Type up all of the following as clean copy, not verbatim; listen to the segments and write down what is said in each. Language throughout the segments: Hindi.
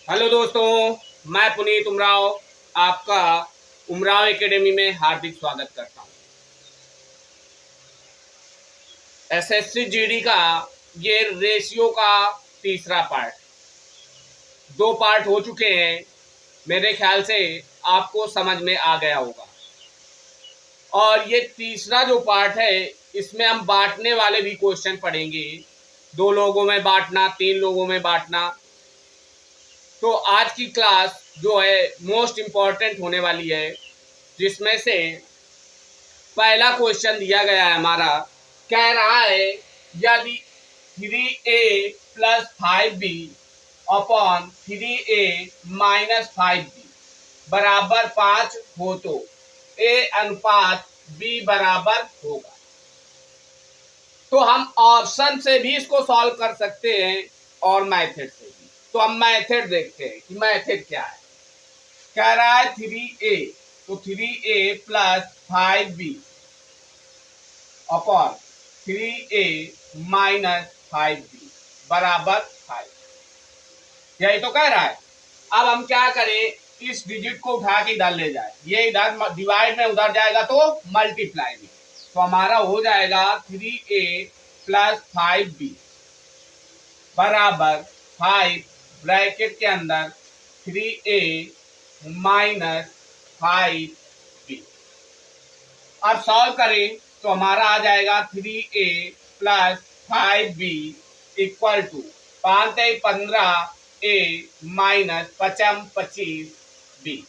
हेलो दोस्तों, मैं पुनीत उमराव आपका उमराव एकेडमी में हार्दिक स्वागत करता हूं। एसएससी जीडी का ये रेशियो का तीसरा पार्ट, दो पार्ट हो चुके हैं। मेरे ख्याल से आपको समझ में आ गया होगा। और ये तीसरा जो पार्ट है, इसमें हम बांटने वाले भी क्वेश्चन पढ़ेंगे। 2 लोगों में बांटना, 3 लोगों में बांटना। तो आज की क्लास जो है मोस्ट इम्पॉर्टेंट होने वाली है, जिसमें से पहला क्वेश्चन दिया गया है हमारा। कह रहा है यदि 3a plus 5b upon 3a minus 5b बराबर 5 हो तो a अनुपात b बराबर होगा। तो हम ऑप्शन से भी इसको सॉल्व कर सकते हैं और मैथड से भी। तो हम मैथड देखते हैं कि मैथड क्या है। कह रहा है 3a, तो 3a plus 5b upon 3a minus 5b बराबर 5। यही तो कह रहा है। अब हम क्या करें, इस डिजिट को उठा के इधर ले जाए। ये इधर डिवाइड में उधर जाएगा तो मल्टीप्लाई में। तो हमारा हो जाएगा 3a प्लस 5b बराबर 5 ब्रैकेट के अंदर 3a माइनस 5b। अब सॉल्व करें तो हमारा आ जाएगा 3a plus 5b equal to 5 15a minus 5 25b।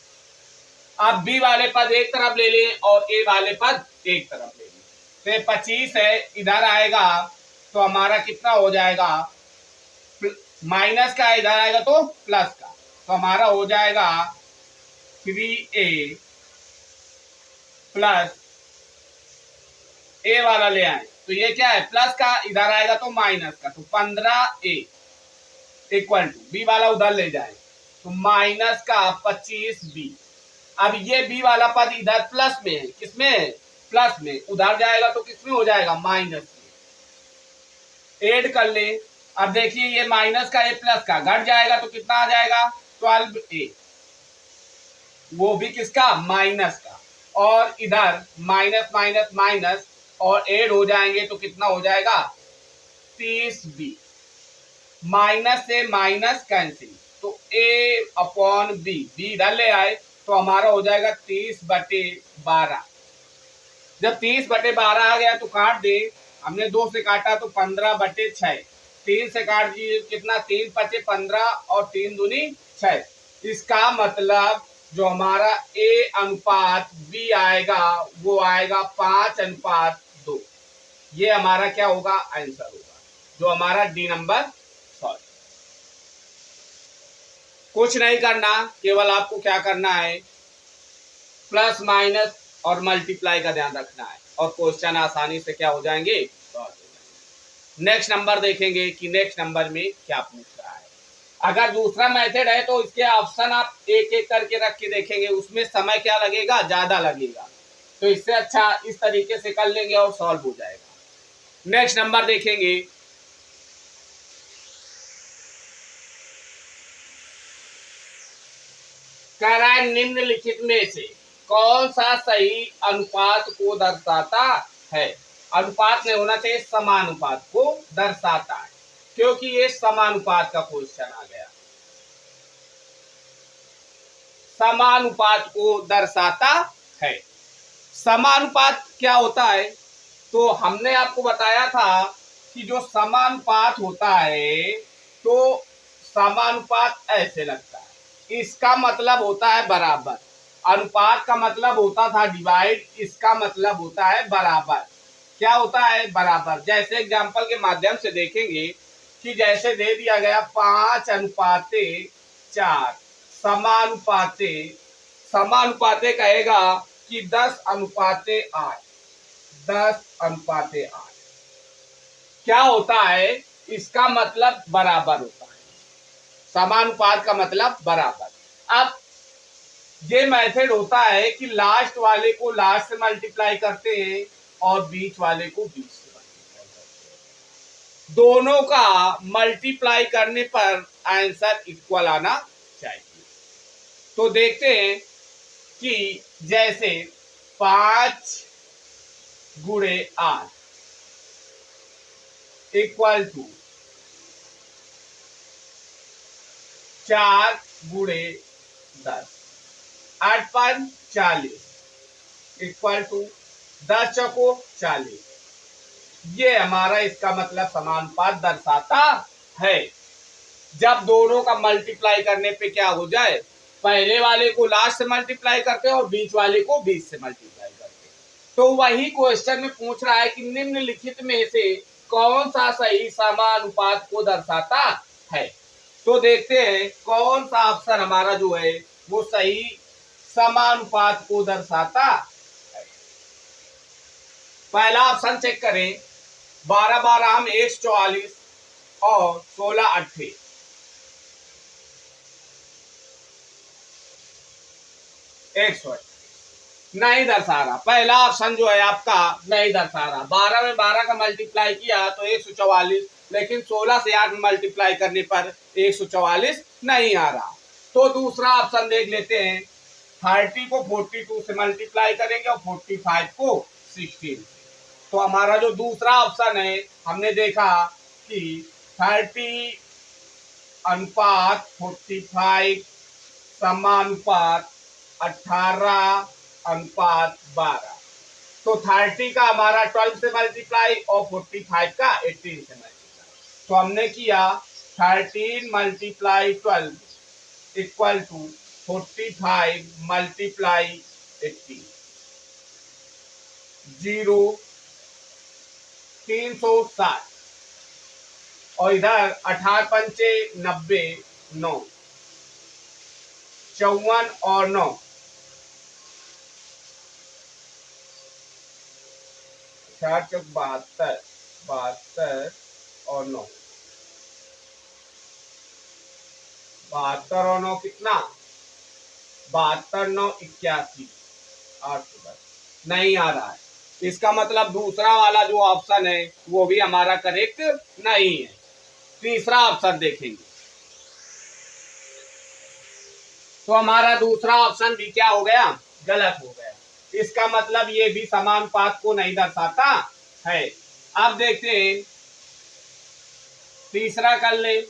अब b वाले पद एक तरफ ले लें और a वाले पद एक तरफ ले लें। तो 25 है, इधर आएगा तो हमारा कितना हो जाएगा, माइनस का इधर आएगा तो प्लस का। तो हमारा हो जाएगा 3a प्लस ए वाला ले आए तो ये क्या है, प्लस का, इधर आएगा तो माइनस का। तो 15a इक्वल टू बी वाला उधर ले जाए तो माइनस का 25b। अब ये बी वाला पद इधर प्लस में है, किसमें है, प्लस में। उधर जाएगा तो किसमें हो जाएगा, माइनस में। ऐड कर ले। अब देखिए ये माइनस का ए प्लस का घट जाएगा तो कितना आ जाएगा, 12a, वो भी किसका, माइनस का। और इधर माइनस माइनस माइनस और ऐड हो जाएंगे तो कितना हो जाएगा, 30b। माइनस से माइनस कैंसिल तो a अपॉन बी, बी इधर ले आए तो हमारा हो जाएगा 30/12। जब 30/12 आ गया तो काट दे। हमने 2 से काटा तो 15/6। 3 से काट दिए कितना, 3 5 15 और 3 दूनी 6। इसका मतलब जो हमारा a अनुपात b आएगा वो आएगा 5:2। ये हमारा क्या होगा, आंसर होगा, जो हमारा डी नंबर सॉल्व। कुछ नहीं करना, केवल आपको क्या करना है, प्लस माइनस और मल्टीप्लाई का ध्यान रखना है और क्वेश्चन आसानी से क्या हो जाएंगे, सॉल्व हो जाएंगे। नेक्स्ट नंबर देखेंगे कि नेक्स्ट नंबर में क्या पूछ रहा है। अगर दूसरा मेथड है तो इसके ऑप्शन आप एक एक करके रख के देखेंगे, उसमें समय क्या लगेगा, ज्यादा लगेगा। तो इससे अच्छा इस तरीके से कर लेंगे और सॉल्व हो जाएगा। नेक्स्ट नंबर देखेंगे। कह रहा है निम्नलिखित में से कौन सा सही अनुपात को दर्शाता है। अनुपात में होना चाहिए, समानुपात को दर्शाता है, क्योंकि ये समानुपात का क्वेश्चन आ गया। समानुपात को दर्शाता है। समानुपात क्या होता है, तो हमने आपको बताया था कि जो समानुपात होता है तो समानुपात ऐसे लगता है। इसका मतलब होता है बराबर। अनुपात का मतलब होता था डिवाइड, इसका मतलब होता है बराबर। क्या होता है, बराबर। जैसे एग्जांपल के माध्यम से देखेंगे कि जैसे दे दिया गया 5:4 समानुपाते, समानुपाते कहेगा कि 10:8, 10:8 क्या होता है, इसका मतलब बराबर होता है। समानुपात का मतलब बराबर। अब ये मेथड होता है कि लास्ट वाले को लास्ट से मल्टीप्लाई करते हैं और बीच वाले को बीच से मल्टीप्लाई करते हैं। दोनों का मल्टीप्लाई करने पर आंसर इक्वल आना चाहिए। तो देखते हैं कि जैसे 5 गुणे 8 इक्वल टू 4 गुणे 10, 8 5 40 इक्वल टू 10 चौको 40। ये हमारा इसका मतलब समानुपात दर्शाता है। जब दोनों का मल्टीप्लाई करने पे क्या हो जाए, पहले वाले को लास्ट से मल्टीप्लाई करते हैं और बीच वाले को 20 से मल्टीप्लाई करते हैं। तो वही क्वेश्चन में पूछ रहा है कि निम्नलिखित में से कौन सा सही समानुपात को दर्शाता है। तो देखते हैं कौन सा ऑप्शन हमारा जो है वो सही समानुपात को दर्शाता है। पहला ऑप्शन चेक करें, 12 12 144 और 16 8 100 नहीं दर्शा रहा। पहला ऑप्शन जो है आपका नहीं दर्शा रहा। 12 में 12 का मल्टीप्लाई किया तो 144, लेकिन 16 से 8 मल्टीप्लाई करने पर 144 नहीं आ रहा। तो दूसरा ऑप्शन देख लेते हैं। 30 को 42 से मल्टीप्लाई करेंगे और 45 को 16 से। तो हमारा जो दूसरा ऑप्शन है, हमने देखा कि 30 अनुपात 45 समानुपात 18 अनुपात 12। तो 30 का हमारा 12 से मल्टीप्लाई और 45 का 18 से मल्टीप्लाई। तो हमने किया 13 मल्टीप्लाई 12 इक्वल टू 45 मल्टीप्लाई 18, 0 360 और इधर 18 पंचे 90 9 54 और 9 4 चौक 72 72 और 9 72 और 9 कितना, 72 9 81 8 नहीं आ रहा है। इसका मतलब दूसरा वाला जो ऑप्शन है वो भी हमारा करेक्ट नहीं है। तीसरा ऑप्शन देखेंगे तो हमारा दूसरा ऑप्शन भी क्या हो गया, गलत हो गया। इसका मतलब ये भी समानुपात को नहीं दर्शाता है। अब देखते हैं तीसरा कर ले।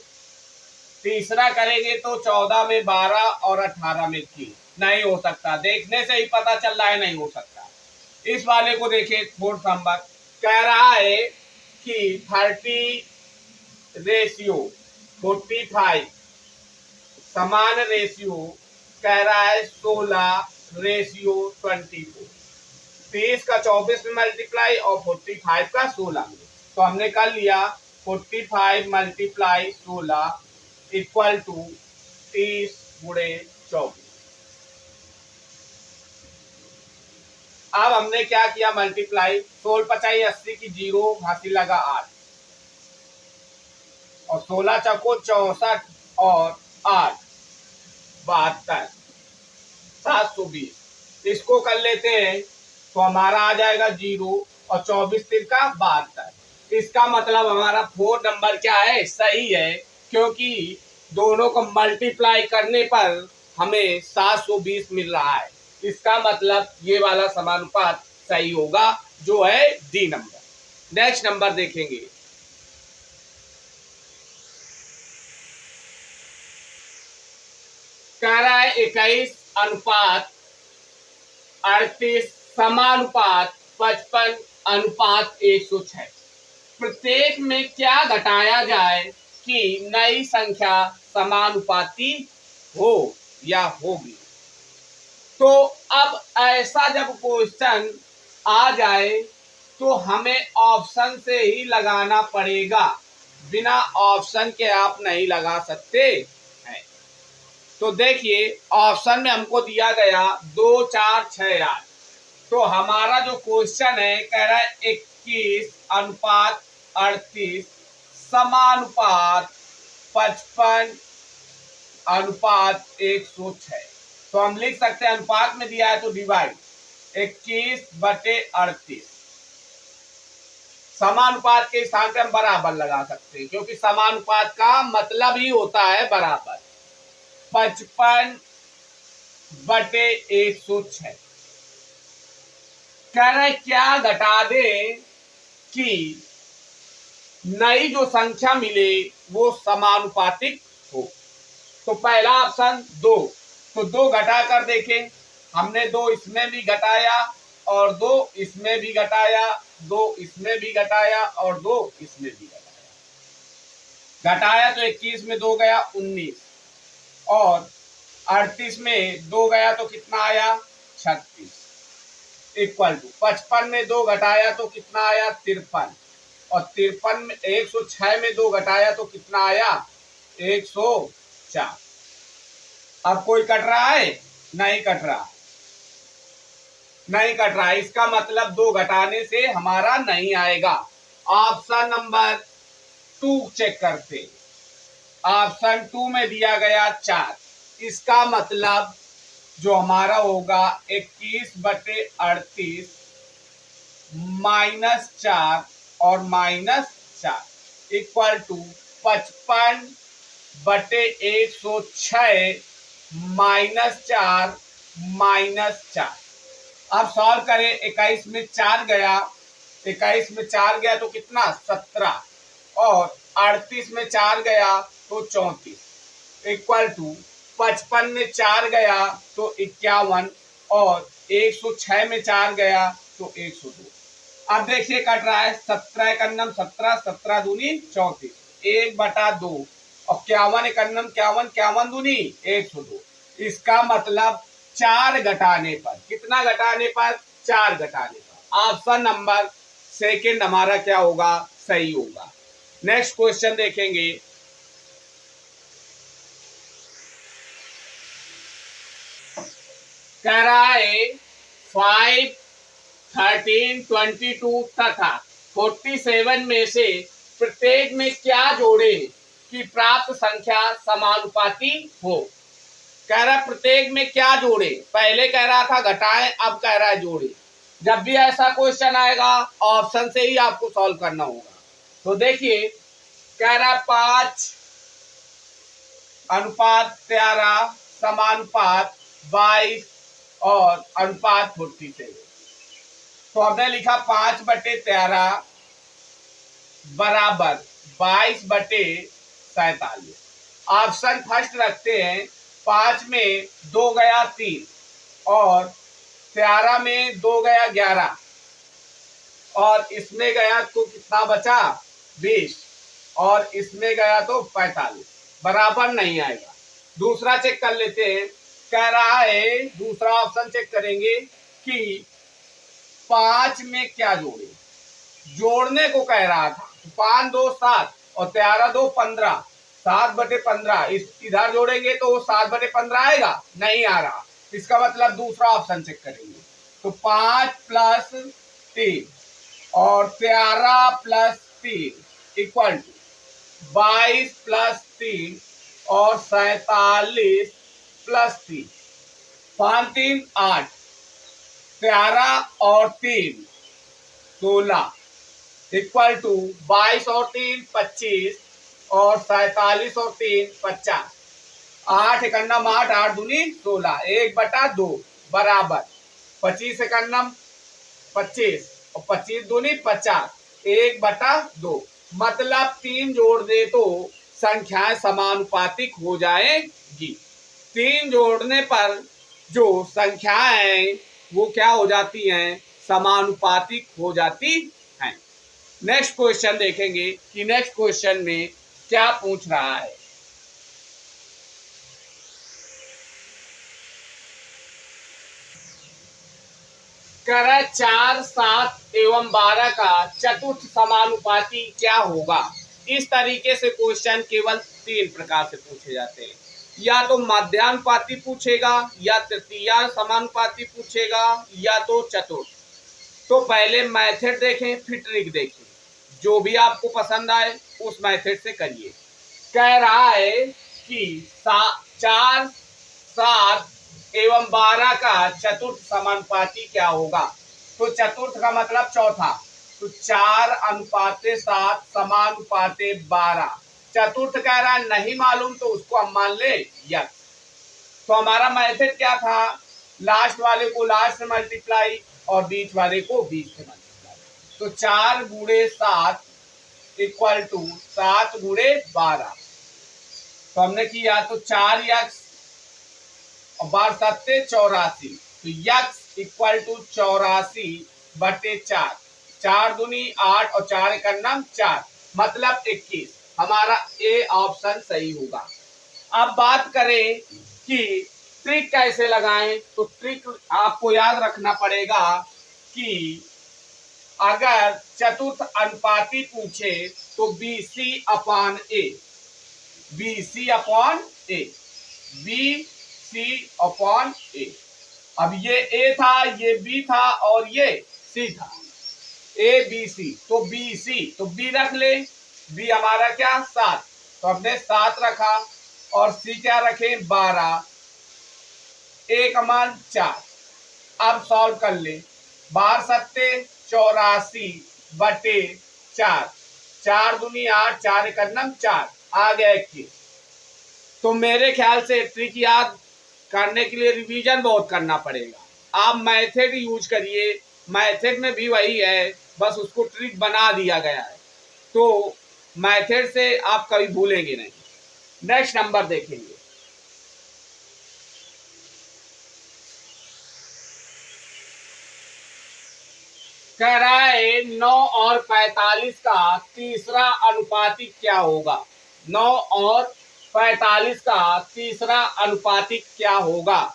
तीसरा करेंगे तो 14 में 12 और 18 में 3 नहीं हो सकता। देखने से ही पता चल रहा है नहीं हो सकता। इस वाले को देखिए, फोर्थ नंबर कह रहा है कि 30 रेशियो 45 समान रेशियो कह रहा है 16 रेशियो 24। 30 का 24 में मल्टीप्लाई और 45 का 16 में। तो हमने कर लिया 45 मल्टीप्लाई 16 इक्वल टू 30 गुणे 24। अब हमने क्या किया, मल्टीप्लाई 16 पचाई 80 की 0 हासिल लगा 8 और 16 चौको 64 और 8 72 720। इसको कर लेते हैं तो हमारा आ जाएगा 0 और 24 3 का 72। इसका मतलब हमारा 4 नंबर क्या है, सही है, क्योंकि दोनों को मल्टीप्लाई करने पर हमें 720 मिल रहा है। इसका मतलब ये वाला समानुपात सही होगा, जो है डी नंबर। नेक्स्ट नंबर देखेंगे। कह रहा है 21 अनुपात 38 समानुपात 55 अनुपात 106। प्रत्येक में क्या घटाया जाए कि नई संख्या समानुपाती हो या होगी। तो अब ऐसा जब क्वेश्चन आ जाए तो हमें ऑप्शन से ही लगाना पड़ेगा, बिना ऑप्शन के आप नहीं लगा सकते हैं। तो देखिए ऑप्शन में हमको दिया गया 2 4 6 8। तो हमारा जो क्वेश्चन है कह रहा है 21 अनुपात 38 समानुपात 55 अनुपात 106। तो हम लिख सकते हैं अनुपात में दिया है तो डिवाइड 21/38। समानुपात के स्थान पे हम बराबर लगा सकते हैं, क्योंकि समानुपात का मतलब ही होता है बराबर। 55/106। कह रहे क्या घटा दें कि नई जो संख्या मिले वो समानुपातिक हो। तो पहला ऑप्शन 2, तो 2 घटा कर देखें। हमने 2 इसमें भी घटाया और 2 इसमें भी घटाया, 2 इसमें भी घटाया और 2 इसमें भी घटाया। घटाया तो 21 में 2 गया 19 और 38 में 2 गया तो कितना आया 36 इक्वल टू 55 में 2 घटाया तो कितना आया 53 और 53 में 106 में 2 घटाया तो कितना आया 104। अब कोई कट रहा है? नहीं कट रहा, नहीं कट रहा। इसका मतलब 2 घटाने से हमारा नहीं आएगा। ऑप्शन नंबर 2 चेक करते। ऑप्शन 2 में दिया गया 4। इसका मतलब जो हमारा होगा 21/38 -4 और -4 इक्वल टू 55/106 -4 -4। अब सॉल्व करें। 21 में 4 गया, 21 में 4 गया तो कितना 17 और 38 में 4 गया तो 34 इक्वल टू 55 में 4 गया तो 51 और 106 में 4 गया तो 102। अब देखिए कट रहा है 17 एकन्नम 17, 17 दूनी 34, 1/2 और 51 एकन्नम 51, 51 दूनी 102। इसका मतलब 4 घटाने पर, कितना घटाने पर 4 घटाने पर ऑप्शन नंबर सेकंड हमारा क्या होगा सही होगा। नेक्स्ट क्वेश्चन देखेंगे। कह रहा है 5, 13, 22 तथा 47 में से प्रत्येक में क्या जोड़े कि प्राप्त संख्या समानुपाती हो। कह रहा प्रत्येक में क्या जोड़े, पहले कह रहा था घटाएं, अब कह रहा है जोड़े। जब भी ऐसा क्वेश्चन आएगा ऑप्शन से ही आपको सॉल्व करना होगा। तो देखिए कह रहा 5:13 समानुपात 22 और अनुपात 47। तो हमने लिखा 5/13 बराबर 22/47। ऑप्शन फर्स्ट रखते हैं। 5 में 2 गया 3 और 13 में 2 गया 11 और इसमें गया तो कितना बचा 20 और इसमें गया तो 45, बराबर नहीं आएगा। दूसरा चेक कर लेते हैं। कह रहा है दूसरा ऑप्शन चेक करेंगे कि 5 में क्या जोड़े, जोड़ने को कह रहा था। 5 2 7 और 13 2 15, 7/15 इधर जोड़ेंगे तो 7/15 आएगा, नहीं आ रहा। इसका मतलब दूसरा ऑप्शन चेक करेंगे। तो 5 + 3 और 13 + 3 इक्वल टू 22 + 3 और 47 + 3, 5 3 8, 13 और 3 16 इक्वल टू 22 और 3 25 और 47 और 3 50, 8 एकन्नम 8, 8 दूनी 16, 1/2 बराबर 25 एकन्नम 25 और 25 दूनी 50, 1/2। मतलब 3 जोड़ दे तो संख्याएं समानुपातिक हो जाएगी। 3 जोड़ने पर जो संख्याएं वो क्या हो जाती हैं समानुपातिक हो जाती हैं। नेक्स्ट क्वेश्चन देखेंगे कि नेक्स्ट क्वेश्चन में क्या पूछ रहा है। कह रहा है 4, 7 एवं 12 का चतुर्थ समानुपाती क्या होगा। इस तरीके से क्वेश्चन केवल 3 प्रकार से पूछे जाते हैं। या तो मध्यानुपाती पूछेगा, या तृतीया समानुपाती पूछेगा, या तो चतुर्थ। तो पहले मेथड देखें फिर ट्रिक देखें, जो भी आपको पसंद आए उस मेथड से करिए। कह रहा है कि 4, 7 एवं 12 का चतुर्थ समानुपाती क्या होगा। तो चतुर्थ का मतलब चौथा, तो 4:7 समानुपाते 12। चतुर्थ कह रहा है नहीं मालूम तो उसको हम मान ले यस। तो हमारा मेथड क्या था, लास्ट वाले को लास्ट से मल्टीप्लाई और बीच वाले को बीच से मल्टीप्लाई। तो 4 गुणे 7 इक्वल टू 7 गुणे 12। तो हमने किया तो 4 यक्स और 12 84, तो यक्स इक्वल टू 84/4। 4 दूनी 8 और 4 एक 4, मतलब 21। हमारा ए ऑप्शन सही होगा। अब बात करें कि ट्रिक कैसे लगाएं, तो ट्रिक आपको याद रखना पड़ेगा कि अगर चतुर्थ अनुपाती पूछे तो BC/A, BC/A, BC/A। अब ये A था, ये B था और ये C था, ABC। तो BC, तो B रख ले, B हमारा क्या 7, तो हमने 7 रखा और C क्या रखे 12, A का मान 4। अब सॉल्व कर ले, 12 84/4, 4 दूनी 8, 4 एक 4, आ गया 21। तो मेरे ख्याल से ट्रिक याद करने के लिए रिवीजन बहुत करना पड़ेगा। आप मेथड यूज करिए, मेथड में भी वही है, बस उसको ट्रिक बना दिया गया है, तो मेथड से आप कभी भूलेंगे नहीं। नेक्स्ट नंबर देखेंगे, कह रहा है 9 और 45 का तीसरा अनुपातिक क्या होगा। 9 और 45 का तीसरा अनुपातिक क्या होगा।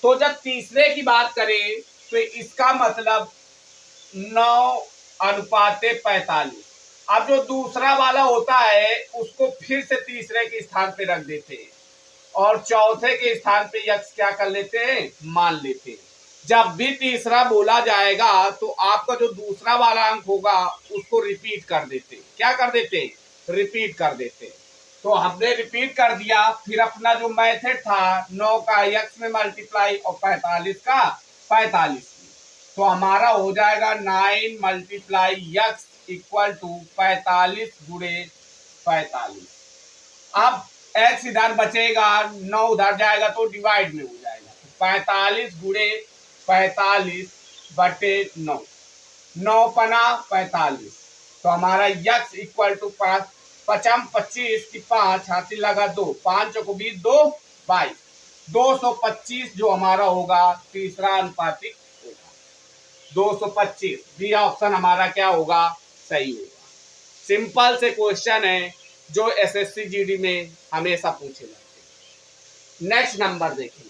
तो जब तीसरे की बात करें तो इसका मतलब 9/45। अब जो दूसरा वाला होता है उसको फिर से तीसरे के स्थान पे रख देते हैं और चौथे के स्थान पे यक्स क्या कर लेते हैं, मान लेते हैं। जब भी तीसरा बोला जाएगा तो आपका जो दूसरा वाला अंक होगा उसको रिपीट कर देते, क्या कर देते, रिपीट कर देते। तो हमने रिपीट कर दिया, फिर अपना जो मेथड था 9 का यक्स में मल्टीप्लाई और 45 का 45, तो हमारा हो जाएगा 9 मल्टीप्लाई यक्स इक्वल टू 45 गुणे 45। अब एक्स इधर बचेगा, 9 उधर जाएगा तो डिवाइड में हो जाएगा, 45 गुणे 45/9, 9 पना 45। तो हमारा यक्स इक्वल टू 5 पचम 25 की 5 हासिल लगा 2, 5 को 20, 2 22, 225 जो हमारा होगा तीसरा अनुपातिक होगा 225। बी ऑप्शन हमारा क्या होगा, सही होगा। सिंपल से क्वेश्चन है जो एसएससी जीडी में हमेशा पूछे जाते हैं। नेक्स्ट नंबर देखेंगे,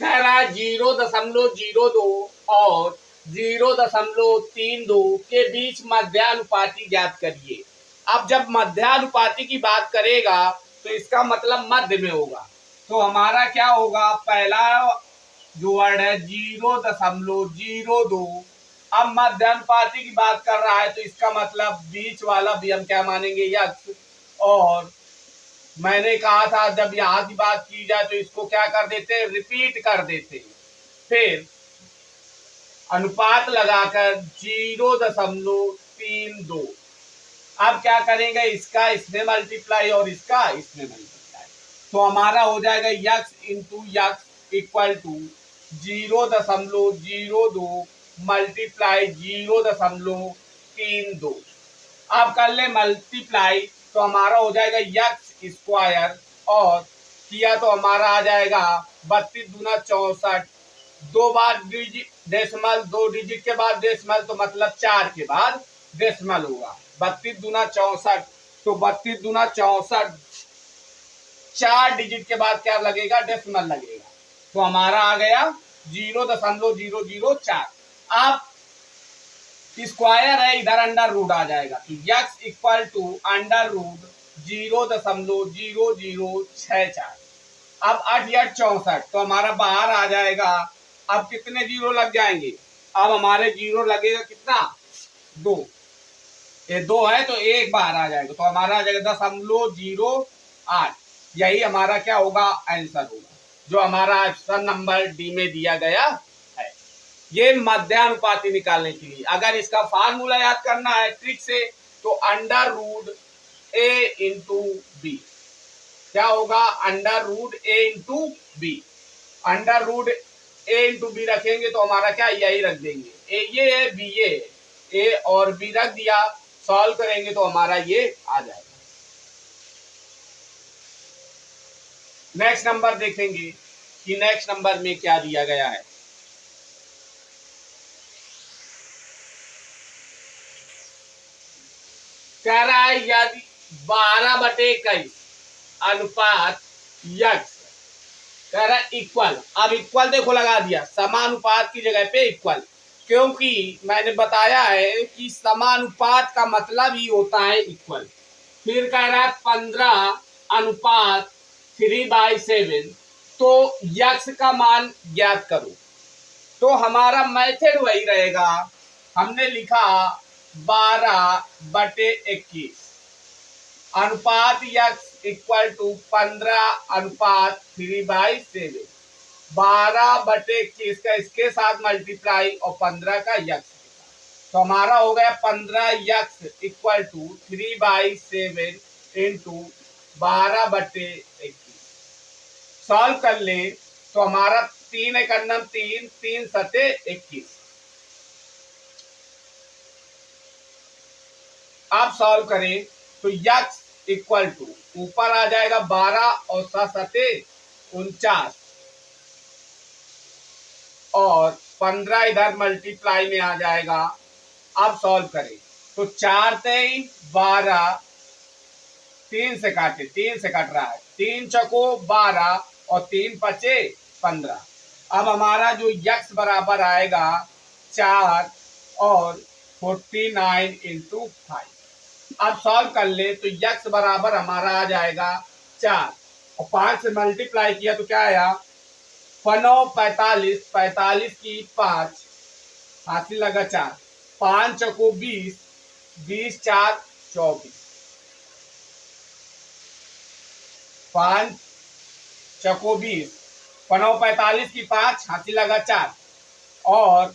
कह रहा 0.02 और 0.32 के बीच मध्यानुपाती ज्ञात करिए। अब जब मध्यानुपाती की बात करेगा तो इसका मतलब मध्य में होगा। तो हमारा क्या होगा, पहला जो वर्ड है 0.02। अब मध्यानुपाती की बात कर रहा है तो इसका मतलब बीच वाला भी हम क्या मानेंगे, यक्स। और मैंने कहा था जब यहाँ की बात की जाए तो इसको क्या कर देते, रिपीट कर देते। फिर अनुपात लगाकर 0.32। अब क्या करेंगे, इसका इसमें मल्टीप्लाई और इसका इसमें मल्टीप्लाई, तो हमारा हो जाएगा x into x equal to 0.02 multiply 0.32। अब कर ले मल्टीप्लाई तो हमारा हो जाएगा यक्स स्क्वायर, और किया तो हमारा आ जाएगा 32 दूना 64, 2 बार डेसिमल, 2 डिजिट के बाद डेसिमल, तो मतलब 4 के बाद डेसिमल होगा। 32 दूना 64, तो 32 दूना 64, 4 डिजिट के बाद क्या लगेगा, डेसिमल लगेगा। तो हमारा आ गया 0.004। आप स्क्वायर है, इधर अंडर रूट आ जाएगा, तो x equal to under root 0.0064। अब 8 या 64, तो हमारा बाहर आ जाएगा। अब कितने जीरो लग जाएंगे, अब हमारे जीरो लगेगा कितना, 2। ये 2 है तो एक बाहर आ जाएगा, तो हमारा आ जाएगा 0.08। यही हमारा क्या होगा, आंसर होगा, जो हमारा ऑप्शन नंबर डी में दिया गया है। ये मध्यानुपाती निकालने के लिए अगर इसका फार्मूला याद करना है ट्रिक से, तो अंडर रूट ए इंटू बी। क्या होगा? अंडर रूट ए इंटू बी। अंडर रूट ए इंटू बी रखेंगे तो हमारा क्या, यही रख देंगे, ए ये है, बी ये है, ए और बी रख दिया। सॉल्व करेंगे तो हमारा ये आ जाएगा। नेक्स्ट नंबर देखेंगे कि नेक्स्ट नंबर में क्या दिया गया है। कह रहा है यदि 12/21 अनुपात यक्स, कह रहा है इक्वल। अब इक्वल देखो लगा दिया, समानुपात की जगह पे इक्वल, क्योंकि मैंने बताया है कि समानुपात का मतलब ही होता है इक्वल। फिर कह रहा है 15/3/7, तो यक्स का मान ज्ञात करो। तो हमारा मेथड वही रहेगा, हमने लिखा 12/21 अनुपात यक्स इक्वल टू 15/3/7। 12/21 का इसके साथ मल्टीप्लाई और 15 का यक्स, तो हमारा हो गया 15 x equal to 3/7 into 12/21। Solve कर ले तो हमारा 3 एक 3, 3 सते 21। आप सॉल्व करें तो यक्स इक्वल टू ऊपर आ जाएगा 12 और 7 सते 49 और 15 इधर मल्टीप्लाई में आ जाएगा। अब सॉल्व करें तो 4 3 12, 3 से काटे, 3 से कट रहा है, 3 चको 12 और 3 पचे 15। अब हमारा जो यक्स बराबर आएगा 4 और 49 इंटू 5। अब सॉल्व कर ले तो यक्स बराबर हमारा आ जाएगा 4 और 5 से मल्टीप्लाई किया तो क्या आया, 5 45, 45 की 5 हासिल लगा 4, 5 चको 20, 20 4 24, 5 चको 20, 5 45 की 5 हासिल लगा 4 और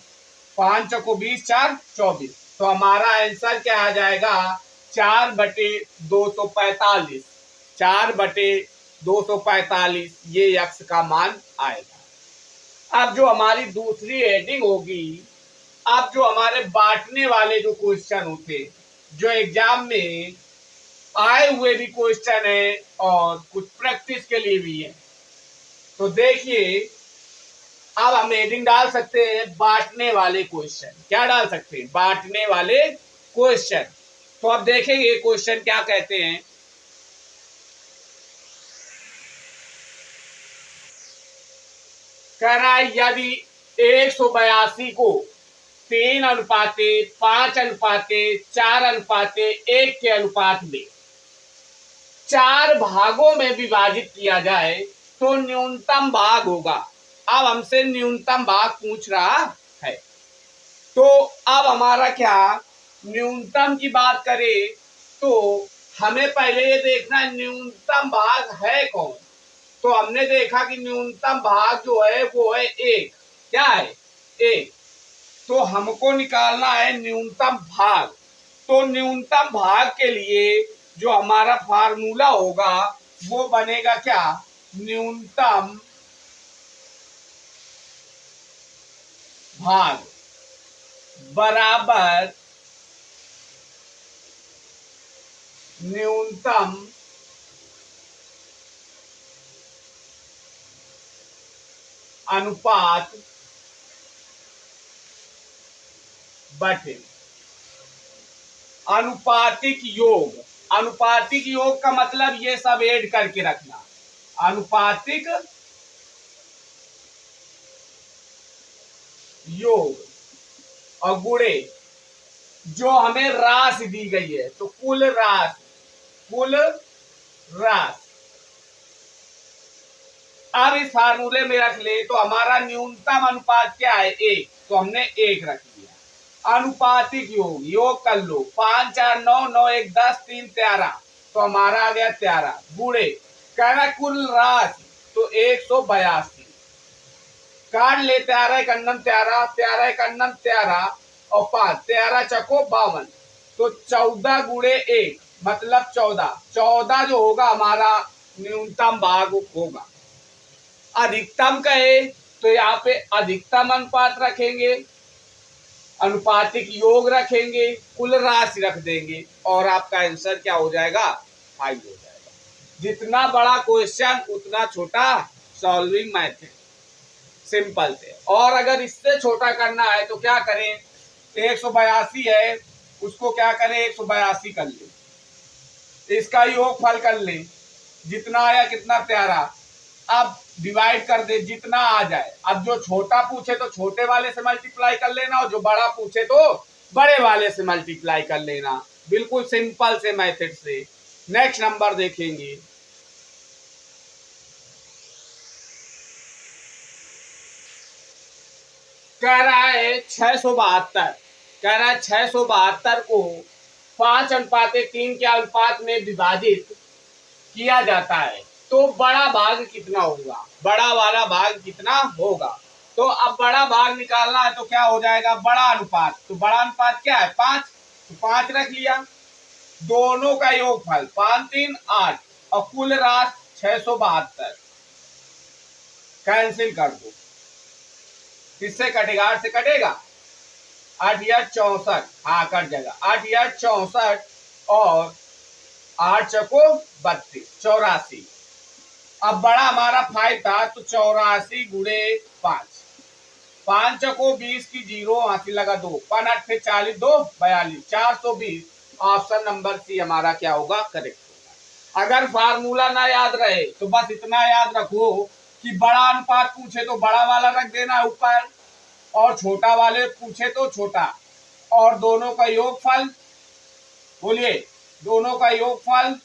5 चको 20 4 24। तो हमारा आंसर क्या आ जाएगा, 4/245। 4/245 ये यक्स का मान आएगा। अब जो हमारी दूसरी हेडिंग होगी, अब जो हमारे बांटने वाले जो क्वेश्चन होते, जो एग्जाम में आए हुए भी क्वेश्चन है और कुछ प्रैक्टिस के लिए भी है, तो देखिए अब हम हेडिंग डाल सकते हैं बांटने वाले क्वेश्चन। क्या डाल सकते हैं, बांटने वाले क्वेश्चन। तो अब देखेंगे क्वेश्चन क्या कहते हैं। कह रहा है यदि 182 को 3:5:4:1 के अनुपात में 4 भागों में विभाजित किया जाए तो न्यूनतम भाग होगा। अब हमसे न्यूनतम भाग पूछ रहा है, तो अब हमारा क्या, न्यूनतम की बात करें तो हमें पहले ये देखना है न्यूनतम भाग है कौन। तो हमने देखा कि न्यूनतम भाग जो है वो है 1। क्या है, 1। तो हमको निकालना है न्यूनतम भाग। तो न्यूनतम भाग के लिए जो हमारा फार्मूला होगा वो बनेगा क्या, न्यूनतम भाग बराबर न्यूनतम अनुपात बटे अनुपातिक योग। अनुपातिक योग का मतलब ये सब ऐड करके रखना, अनुपातिक योग और गुणे जो हमें राशि दी गई है, तो कुल राशि, कुल राशि। अब इस फार्मूले में रख ले तो हमारा न्यूनतम अनुपात क्या है, 1, तो हमने 1 रख दिया। अनुपातिक योग, योग कर लो, 5 4 9 9 1 10 3 13, तो हमारा आ गया 13। गुणे कहना कुल राशि तो 182, काट ले 13 1 13, 13 1 13 और 5, 13 चको 52, तो 14 गुणे 1 मतलब 14। 14 जो होगा हमारा न्यूनतम भाग होगा। अधिकतम कहे तो यहाँ पे अधिकतम अनुपात रखेंगे, अनुपातिक योग रखेंगे, कुल राशि रख देंगे और आपका आंसर क्या हो जाएगा? 5 हो जाएगा। जितना बड़ा क्वेश्चन उतना छोटा सॉल्विंग मेथड, सिंपल से। और अगर इससे छोटा करना है तो क्या करें? 182 है, उसको क्या करें? 182 कर ले, इसका योगफल कर ले, जितना आया कितना प्यारा। अब डिवाइड कर दे जितना आ जाए। अब जो छोटा पूछे तो छोटे वाले से मल्टीप्लाई कर लेना, और जो बड़ा पूछे तो बड़े वाले से मल्टीप्लाई कर लेना। बिल्कुल सिंपल से मेथड से। नेक्स्ट नंबर देखेंगे। कह रहा है 672, कह रहा है 672 को 5:3 के अनुपात में विभाजित किया जाता है तो बड़ा भाग कितना होगा? बड़ा वाला भाग कितना होगा? तो अब बड़ा भाग निकालना है तो क्या हो जाएगा? बड़ा अनुपात। तो बड़ा अनुपात क्या है? 5। तो 5 रख लिया। दोनों का योगफल 5 3 8 और कुल राशि 672। कैंसिल कर दो। किससे कटेगा? 8 से कटेगा। 8 या 64, हाँ कट जाएगा। 8 या 64 और 8 चको 32, 84। अब बड़ा हमारा 5 था तो 84 गुणे 5, 5 चको 20 की 0, हाथी लगा 2, 5 8 से 40, 2 42, 420। ऑप्शन नंबर सी हमारा क्या होगा? करेक्ट होगा। अगर फार्मूला ना याद रहे तो बस इतना याद रखो कि बड़ा अनुपात पूछे तो बड़ा वाला रख देना ऊपर, और छोटा वाले पूछे तो छोटा, और दोनों का योगफल, बोलिए, दोनों का योगफल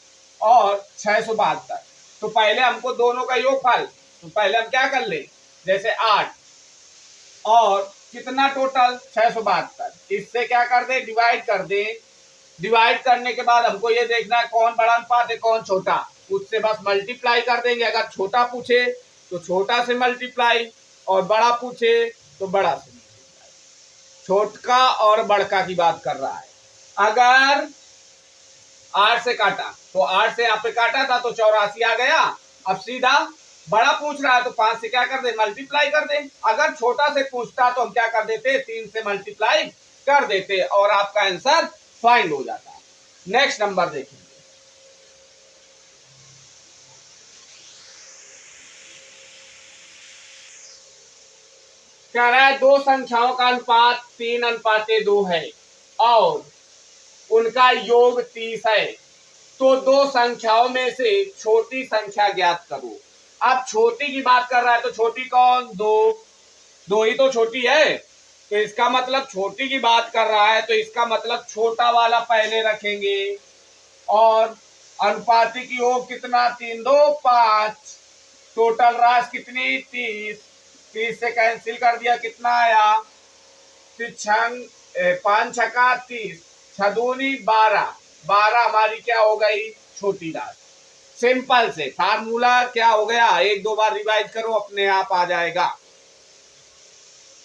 और 672। तो पहले हमको दोनों का योगफल, तो पहले हम क्या कर ले? जैसे 8 और कितना टोटल 672, इससे क्या कर दे? डिवाइड कर दे। डिवाइड करने के बाद हमको ये देखना है कौन बड़ा अनुपात है कौन छोटा, उससे बस मल्टीप्लाई कर देंगे। अगर छोटा पूछे तो छोटा से मल्टीप्लाई, और बड़ा पूछे तो बड़ा से मल्टीप्लाई। छोटका और बड़का की बात कर रहा है। अगर 8 से काटा तो 8 से यहाँ पे काटा था तो 84 आ गया। अब सीधा बड़ा पूछ रहा है तो 5 से क्या कर दे? मल्टीप्लाई कर दे। अगर छोटा से पूछता तो हम क्या कर देते? 3 से मल्टीप्लाई कर देते और आपका आंसर फाइंड हो जाता। नेक्स्ट नंबर देखेंगे। कह रहा है दो संख्याओं का अनुपात 3:2 है और उनका योग 30 है, तो दो संख्याओं में से छोटी संख्या ज्ञात करो। अब छोटी की बात कर रहा है तो छोटी कौन? 2। 2 ही तो छोटी है, तो इसका मतलब छोटी की बात कर रहा है तो इसका मतलब छोटा वाला पहले रखेंगे। और अनुपातिक योग कितना? 3 2 5। टोटल राशि कितनी? 30। 30 से कैंसिल कर दिया, कितना आया? 5 छक्का 30, 6 दूनी 12, 12 हमारी क्या हो गई? छोटी राशि। सिंपल से फार्मूला क्या हो गया? एक दो बार रिवाइज करो, अपने आप आ जाएगा।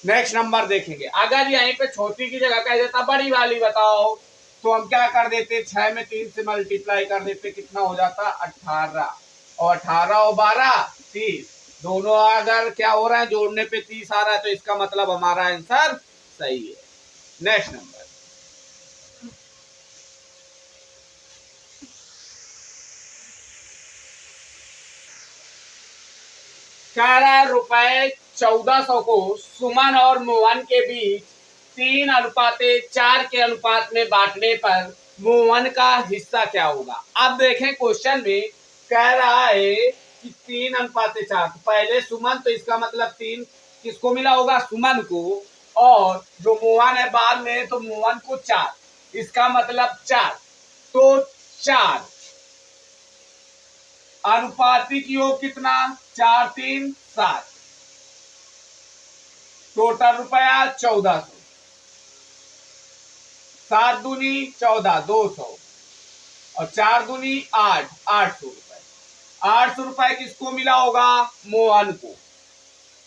नेक्स्ट नंबर देखेंगे। अगर यहीं पे छोटी की जगह कह देता बड़ी वाली बताओ, तो हम क्या कर देते? 6 में 3 से मल्टीप्लाई कर देते, कितना हो जाता? 18। और 18 और 12 30, दोनों अगर क्या हो रहा है? जोड़ने पे 30 आ रहा है, तो इसका मतलब हमारा आंसर सही है। Next number. कह रहा है रुपए 1400 को सुमन और मोहन के बीच 3:4 के अनुपात में बांटने पर मोहन का हिस्सा क्या होगा? अब देखें क्वेश्चन में कह रहा है कि 3:4। तो पहले सुमन, तो इसका मतलब 3 किसको मिला होगा? सुमन को। और जो मोहन है बाद में, तो मोहन को 4, इसका मतलब 4। तो 4 अनुपातिक योग कितना? 4 3 7। टोटल रुपया 1400। 7 दूनी 14, 200, और 4 दूनी 8, 800 रुपए। 800 रुपए किसको मिला होगा? मोहन को।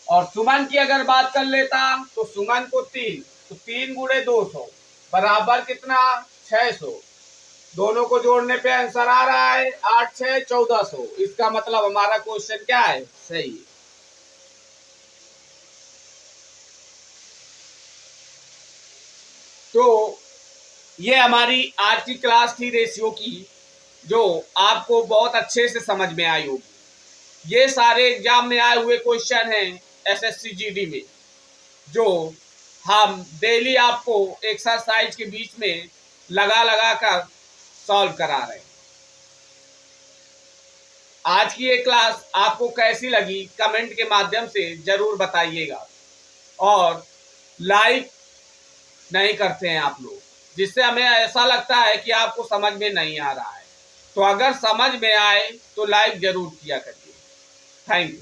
और सुमन की अगर बात कर लेता तो सुमन को 3, तो 3 गुणे 200 बराबर कितना? 600। दोनों को जोड़ने पे आंसर आ रहा है 8 6 1400। इसका मतलब हमारा क्वेश्चन क्या है, सही है। तो ये हमारी आज की क्लास थी रेशियो की, जो आपको बहुत अच्छे से समझ में आई होगी। ये सारे एग्जाम में आए हुए क्वेश्चन हैं एसएससी जीडी में, जो हम डेली आपको एक्सरसाइज के बीच में लगा लगा कर सॉल्व करा रहे हैं। आज की ये क्लास आपको कैसी लगी कमेंट के माध्यम से जरूर बताइएगा, और लाइक नहीं करते हैं आप लोग, जिससे हमें ऐसा लगता है कि आपको समझ में नहीं आ रहा है। तो अगर समझ में आए तो लाइक जरूर किया करिए। Thank you.